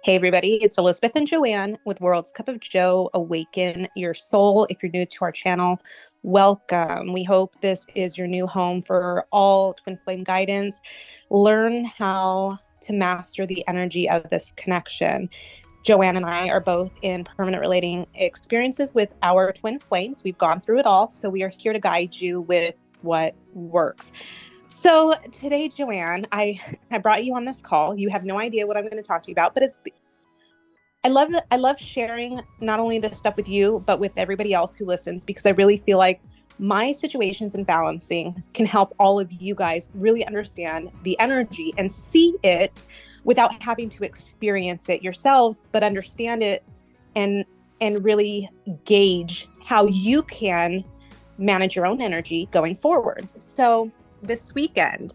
Hey, everybody, it's Elizabeth and Joanne with World's Cup of Joe. Awaken your soul. If you're new to our channel, welcome. We hope this is your new home for all twin flame guidance. Learn how to master the energy of this connection. Joanne and I are both in permanent relating experiences with our twin flames. We've gone through it all, so we are here to guide you with what works. So today, Joanne, I brought you on this call. You have no idea what I'm going to talk to you about, but I love sharing not only this stuff with you, but with everybody else who listens, because I really feel like my situations in balancing can help all of you guys really understand the energy and see it without having to experience it yourselves, but understand it and really gauge how you can manage your own energy going forward. So this weekend,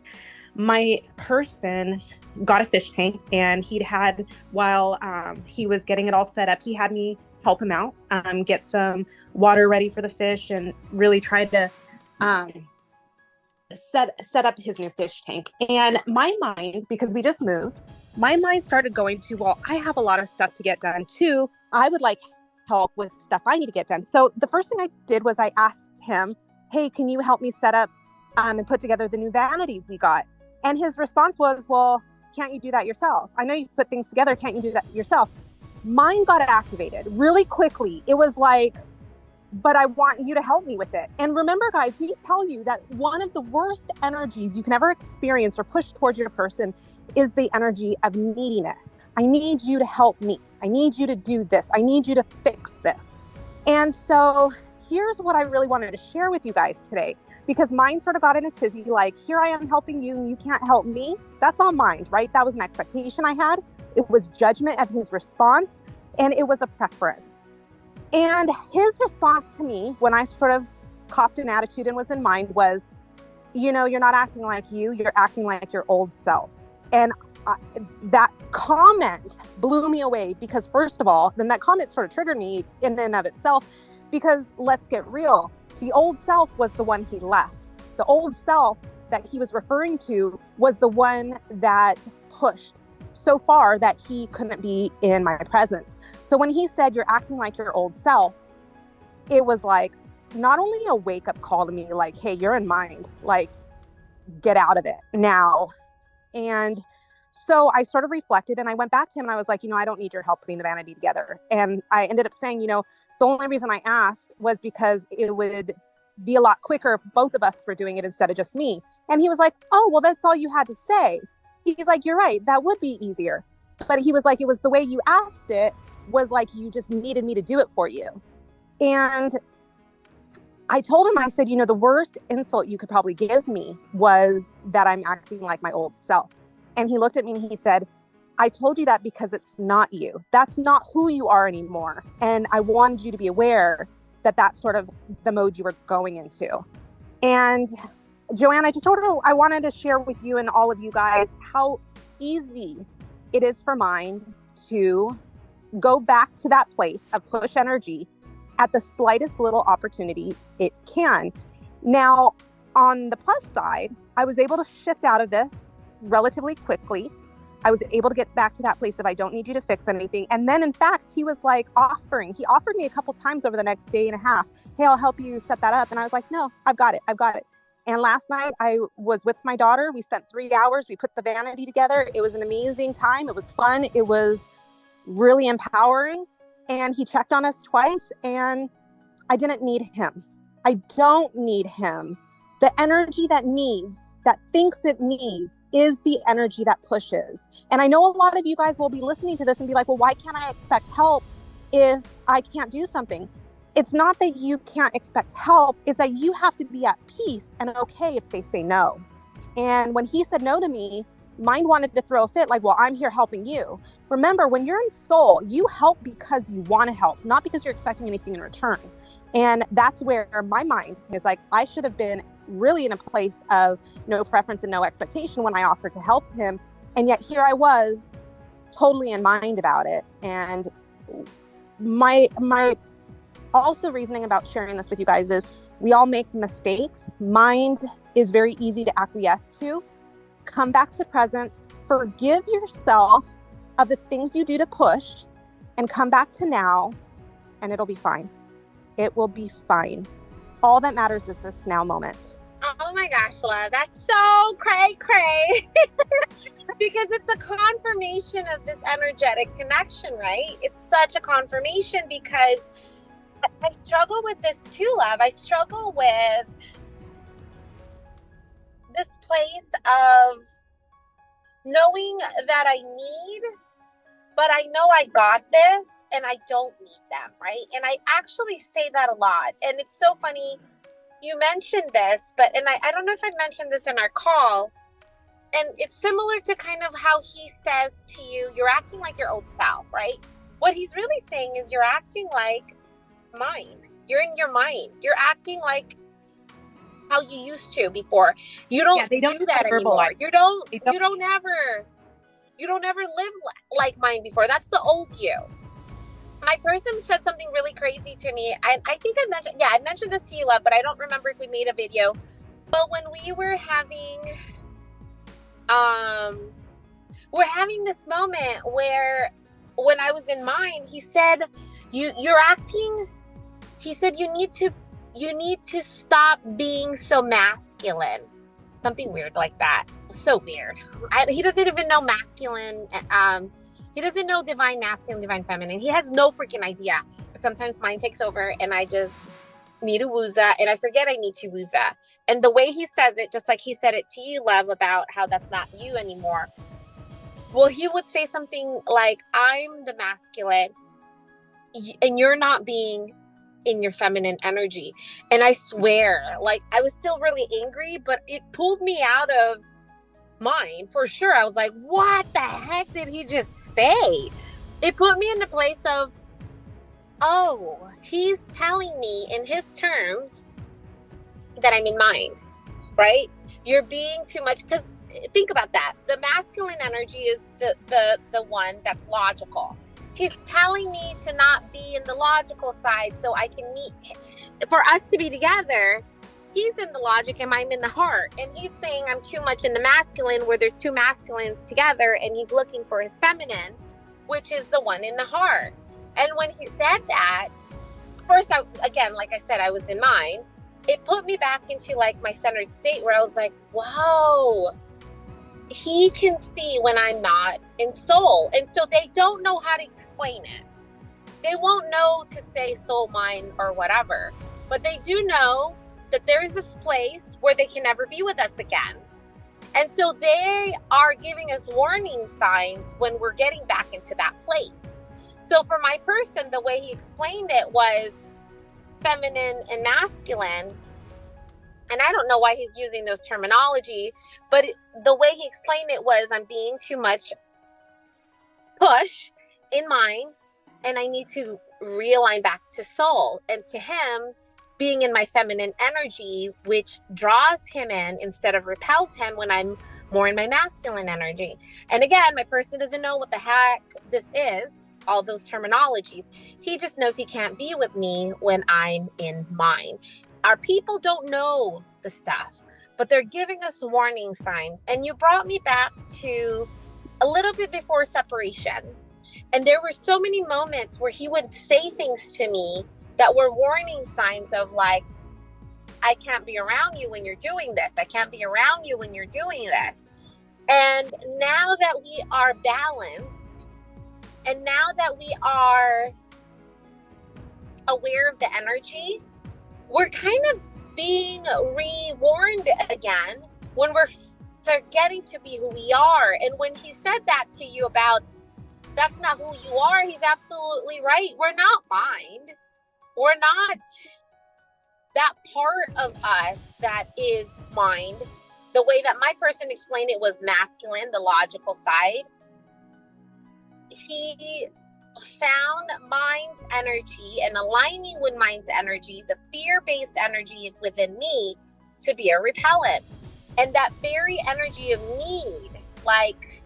my person got a fish tank, and while he was getting it all set up, he had me help him out, get some water ready for the fish, and really try to set up his new fish tank. And my mind, because we just moved, my mind started going to, well, I have a lot of stuff to get done too. I would like help with stuff I need to get done. So the first thing I did was I asked him, hey, can you help me set up and put together the new vanity we got? And his response was, well, can't you do that yourself? I know you put things together. Can't you do that yourself? Mine got activated really quickly. It was like, but I want you to help me with it. And remember, guys, we tell you that one of the worst energies you can ever experience or push towards your person is the energy of neediness. I need you to help me. I need you to do this. I need you to fix this. And so here's what I really wanted to share with you guys today, because mine sort of got in a tizzy, like, here I am helping you and you can't help me. That's all mine, right? That was an expectation I had. It was judgment of his response, and it was a preference. And his response to me, when I sort of copped an attitude and was in mind, was, you're not acting like you're acting like your old self. And that comment blew me away, because first of all, then that comment sort of triggered me in and of itself, because let's get real. The old self was the one he left. The old self that he was referring to was the one that pushed so far that he couldn't be in my presence. So when he said, you're acting like your old self, it was like not only a wake-up call to me, like, hey, you're in mind, like, get out of it now. And so I sort of reflected, and I went back to him and I was like, I don't need your help putting the vanity together. And I ended up saying, the only reason I asked was because it would be a lot quicker if both of us were doing it instead of just me. And he was like, oh, well, that's all you had to say. He's like, you're right. That would be easier. But he was like, it was the way you asked it was like you just needed me to do it for you. And I told him, I said, the worst insult you could probably give me was that I'm acting like my old self. And he looked at me and he said, I told you that because it's not you. That's not who you are anymore. And I wanted you to be aware that that's sort of the mode you were going into. And Joanne, I wanted to share with you and all of you guys how easy it is for mind to go back to that place of push energy at the slightest little opportunity it can. Now, on the plus side, I was able to shift out of this relatively quickly. I was able to get back to that place of, I don't need you to fix anything. And then in fact, he was like he offered me a couple times over the next day and a half, hey, I'll help you set that up. And I was like, no, I've got it. And last night I was with my daughter. We spent 3 hours. We put the vanity together. It was an amazing time. It was fun. It was really empowering. And he checked on us twice, and I didn't need him. I don't need him. The energy that thinks it needs is the energy that pushes. And I know a lot of you guys will be listening to this and be like, well, why can't I expect help if I can't do something? It's not that you can't expect help, it's that you have to be at peace and okay if they say no. And when he said no to me, mind wanted to throw a fit, like, well, I'm here helping you. Remember, when you're in soul, you help because you want to help, not because you're expecting anything in return. And that's where my mind is like, I should have been really in a place of no preference and no expectation when I offered to help him. And yet here I was totally in mind about it. And my also reasoning about sharing this with you guys is we all make mistakes. Mind is very easy to acquiesce to. Come back to presence, forgive yourself of the things you do to push and come back to now, and it'll be fine. It will be fine. All that matters is this now moment. Oh my gosh, love. That's so cray. Because it's a confirmation of this energetic connection, right? It's such a confirmation because I struggle with this too, love. I struggle with this place of knowing that I need, but I know I got this and I don't need them, right? And I actually say that a lot. And it's so funny. You mentioned this, and I don't know if I mentioned this in our call. And it's similar to kind of how he says to you, you're acting like your old self, right? What he's really saying is you're acting like mine. You're in your mind. You're acting like how you used to before. You don't, do that anymore. You don't ever live like mine before. That's the old you. My person said something really crazy to me. I think I mentioned this to you, love, but I don't remember if we made a video. But when we were having this moment where when I was in mine, he said, you're acting, he said, you need to stop being so masculine. Something weird like that. So weird. He doesn't even know masculine. He doesn't know divine masculine, divine feminine. He has no freaking idea. But sometimes mine takes over and I just need a wooza and I forget I need to wooza. And the way he says it, just like he said it to you, love, about how that's not you anymore. Well, he would say something like, I'm the masculine and you're not being in your feminine energy. And I swear, like, I was still really angry, but it pulled me out of mine for sure. I was like, what the heck did he just say? It put me in the place of, oh, he's telling me in his terms that I'm in mine, right? You're being too much, because think about that. The masculine energy is the one that's logical. He's telling me to not be in the logical side so I can meet him. For us to be together, he's in the logic and I'm in the heart. And he's saying I'm too much in the masculine where there's two masculines together, and he's looking for his feminine, which is the one in the heart. And when he said that, first, again, like I said, I was in mine. It put me back into like my centered state where I was like, whoa, he can see when I'm not in soul. And so they don't know how to explain it. They won't know to say soul, mind, or whatever. But they do know that there is this place where they can never be with us again. And so they are giving us warning signs when we're getting back into that place. So for my person, the way he explained it was feminine and masculine. And I don't know why he's using those terminology, but the way he explained it was, I'm being too much push in mine, and I need to realign back to soul. And to him, being in my feminine energy, which draws him in instead of repels him when I'm more in my masculine energy. And again, my person doesn't know what the heck this is, all those terminologies. He just knows he can't be with me when I'm in mine. Our people don't know the stuff, but they're giving us warning signs. And you brought me back to a little bit before separation. And there were so many moments where he would say things to me that were warning signs of like, I can't be around you when you're doing this. I can't be around you when you're doing this. And now that we are balanced, and now that we are aware of the energy, we're kind of being rewarned again when we're forgetting to be who we are. And when he said that to you about that's not who you are, he's absolutely right. We're not mind. We're not that part of us that is mind. The way that my person explained it was masculine, the logical side. He found mind's energy and aligning with mind's energy, the fear-based energy within me, to be a repellent. And that very energy of need, like,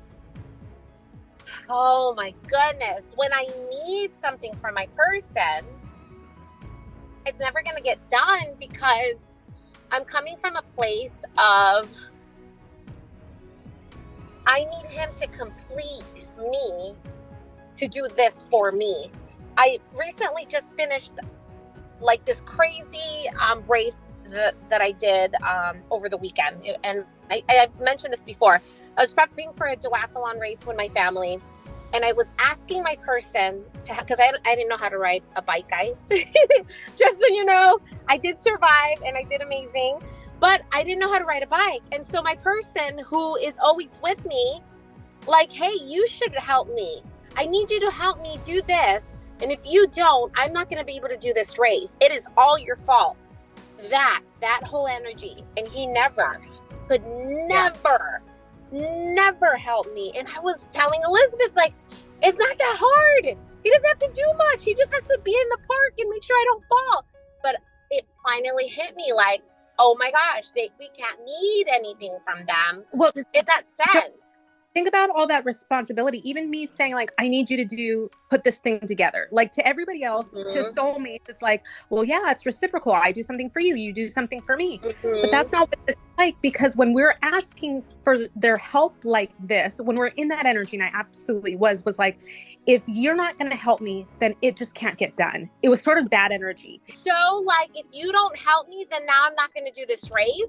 oh my goodness, when I need something from my person, it's never going to get done because I'm coming from a place of I need him to complete me to do this for me. I recently just finished like this crazy race that I did over the weekend. And I've mentioned this before. I was prepping for a duathlon race with my family. And I was asking my person to, because I didn't know how to ride a bike, guys. Just so you know, I did survive and I did amazing, but I didn't know how to ride a bike. And so my person who is always with me, like, hey, you should help me. I need you to help me do this. And if you don't, I'm not going to be able to do this race. It is all your fault. That whole energy. And he could never help me. And I was telling Elizabeth, like, it's not that hard. He doesn't have to do much. He just has to be in the park and make sure I don't fall. But it finally hit me like, oh my gosh, we can't need anything from them. Well, in that sense. Think about all that responsibility. Even me saying, like, I need you to put this thing together. Like, to everybody else, to soulmates, it's like, well, yeah, it's reciprocal. I do something for you. You do something for me. But that's not what this is like, because when we're asking for their help like this, when we're in that energy, and I absolutely was like, if you're not going to help me, then it just can't get done. It was sort of that energy. So, like, if you don't help me, then now I'm not going to do this race.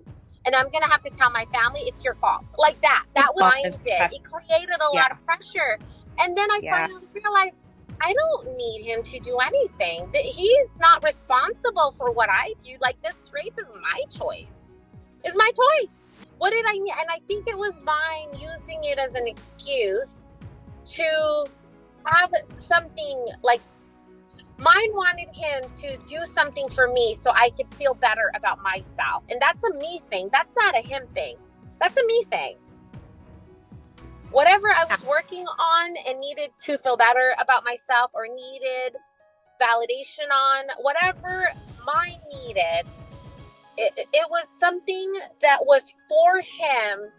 And I'm going to have to tell my family it's your fault. Like that. That was what I did. It created a lot of pressure. And then I finally realized I don't need him to do anything. That he's not responsible for what I do. Like, this race is my choice. It's my choice. What did I need? And I think it was mine using it as an excuse to have something like, mine wanted him to do something for me so I could feel better about myself. And that's a me thing. That's not a him thing. That's a me thing. Whatever I was working on and needed to feel better about myself or needed validation on, whatever mine needed, it was something that was for him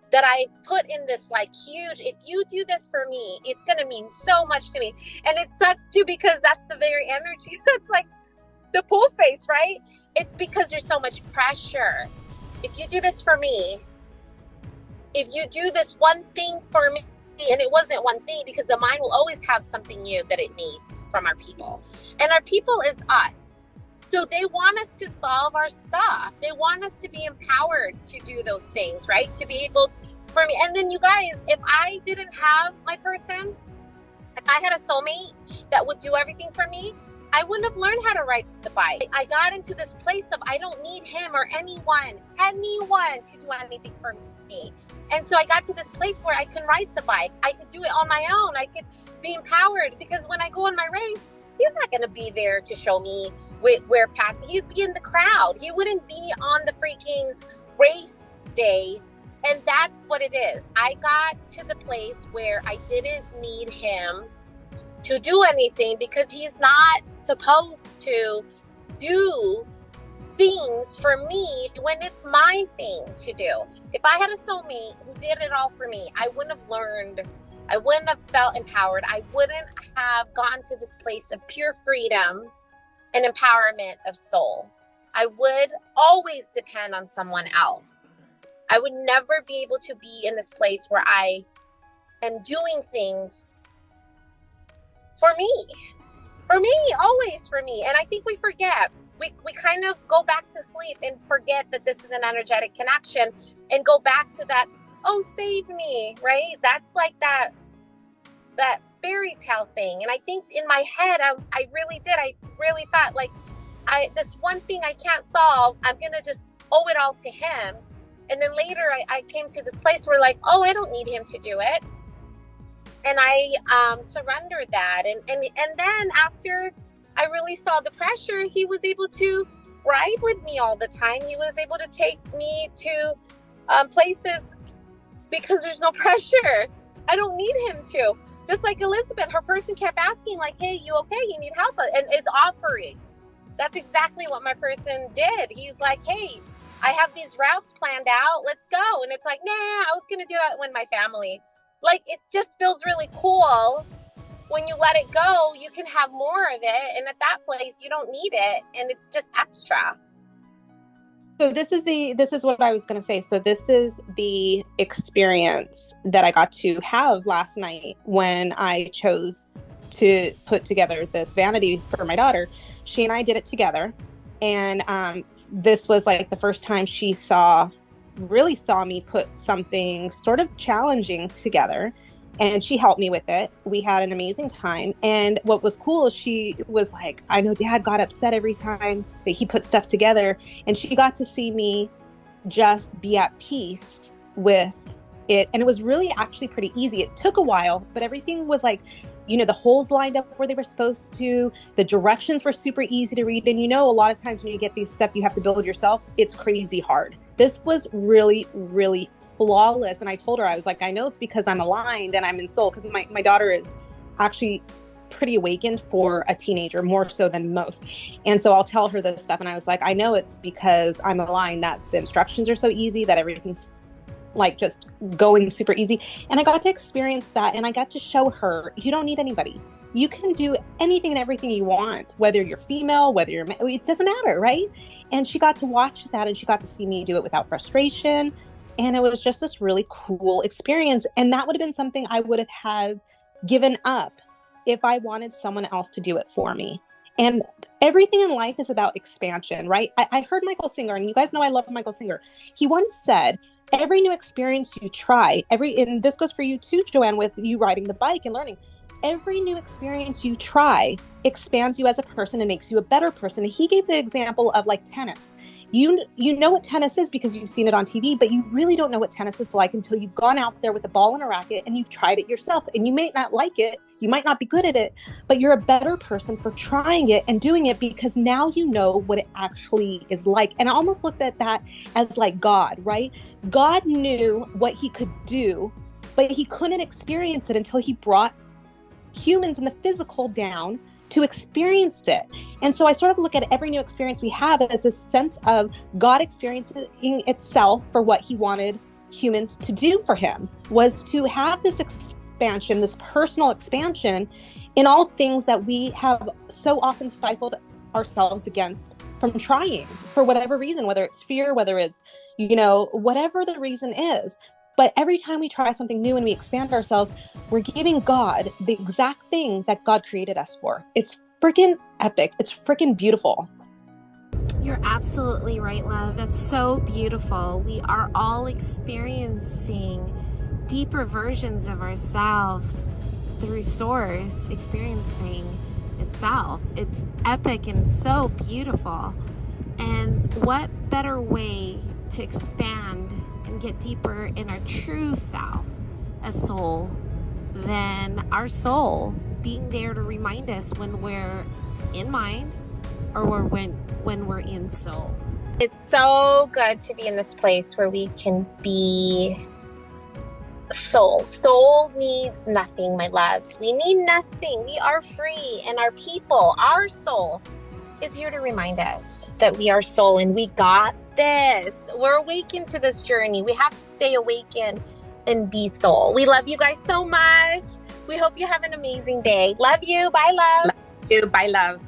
that I put in this like huge, if you do this for me, it's going to mean so much to me. And it sucks too, because that's the very energy that's like the pull face, right? It's because there's so much pressure. If you do this for me, if you do this one thing for me, and it wasn't one thing, because the mind will always have something new that it needs from our people. And our people is us. So they want us to solve our stuff. They want us to be empowered to do those things, right? To be able for me. And then you guys, if I didn't have my person, if I had a soulmate that would do everything for me, I wouldn't have learned how to ride the bike. I got into this place of I don't need him or anyone to do anything for me. And so I got to this place where I can ride the bike. I could do it on my own. I could be empowered, because when I go on my race, he's not going to be there to show me where path. He'd be in the crowd. He wouldn't be on the freaking race day. And that's what it is. I got to the place where I didn't need him to do anything, because he's not supposed to do things for me when it's my thing to do. If I had a soulmate who did it all for me, I wouldn't have learned. I wouldn't have felt empowered. I wouldn't have gone to this place of pure freedom and empowerment of soul. I would always depend on someone else. I would never be able to be in this place where I am doing things for me, always for me. And I think we forget. We kind of go back to sleep and forget that this is an energetic connection, and go back to that, oh, save me, right? That's like that fairy tale thing. And I think in my head, I really did. I really thought, like, this one thing I can't solve, I'm going to just owe it all to him. And then later I came to this place where, like, oh, I don't need him to do it. And I surrendered that. And then after I really saw the pressure, he was able to ride with me all the time. He was able to take me to places because there's no pressure. I don't need him to. Just like Elizabeth, her person kept asking, like, hey, you okay? You need help? And it's offering. That's exactly what my person did. He's like, hey, I have these routes planned out. Let's go. And it's like, nah, I was going to do that with my family. Like, it just feels really cool. When you let it go, you can have more of it. And at that place, you don't need it. And it's just extra. So this is what I was going to say. So this is the experience that I got to have last night when I chose to put together this vanity for my daughter. She and I did it together, and this was like the first time she really saw me put something sort of challenging together, and she helped me with it. We had an amazing time. And what was cool is she was like, I know Dad got upset every time that he put stuff together, and she got to see me just be at peace with it. And it was really actually pretty easy. It took a while, but everything was like, the holes lined up where they were supposed to. The directions were super easy to read. And a lot of times when you get these stuff you have to build yourself, it's crazy hard. This was really, really flawless. And I told her, I was like, I know it's because I'm aligned and I'm in soul, because my daughter is actually pretty awakened for a teenager, more so than most. And so I'll tell her this stuff. And I was like, I know it's because I'm aligned, that the instructions are so easy, that everything's like just going super easy. And I got to experience that. And I got to show her, you don't need anybody. You can do anything and everything you want, whether you're female, whether you're, it doesn't matter, right? And she got to watch that, and she got to see me do it without frustration. And it was just this really cool experience. And that would have been something I would have had given up if I wanted someone else to do it for me. And everything in life is about expansion, right? I heard Michael Singer, and you guys know I love Michael Singer. He once said, every new experience you try, and this goes for you too, Joanne, with you riding the bike and learning, every new experience you try expands you as a person and makes you a better person. And he gave the example of like tennis. You know what tennis is because you've seen it on TV, but you really don't know what tennis is like until you've gone out there with a ball and a racket and you've tried it yourself. And you may not like it, you might not be good at it, but you're a better person for trying it and doing it, because now you know what it actually is like. And I almost looked at that as like God, right? God knew what he could do, but he couldn't experience it until he brought humans in the physical down to experience it. And so I sort of look at every new experience we have as a sense of God experiencing itself for what he wanted humans to do for him, was to have this expansion, this personal expansion in all things that we have so often stifled ourselves against from trying for whatever reason, whether it's fear, whether it's, whatever the reason is. But every time we try something new and we expand ourselves, we're giving God the exact thing that God created us for. It's freaking epic. It's freaking beautiful. You're absolutely right, love. That's so beautiful. We are all experiencing deeper versions of ourselves through Source experiencing itself. It's epic and so beautiful. And what better way to expand and get deeper in our true self as soul than our soul being there to remind us when we're in mind or when we're in soul. It's so good to be in this place where we can be soul. Soul needs nothing, my loves. We need nothing. We are free, and our people, our soul, is here to remind us that we are soul and we got this. We're awakened to this journey. We have to stay awakened and be soul. We love you guys so much. We hope you have an amazing day. Love you. Bye, love. Love you. Bye, love.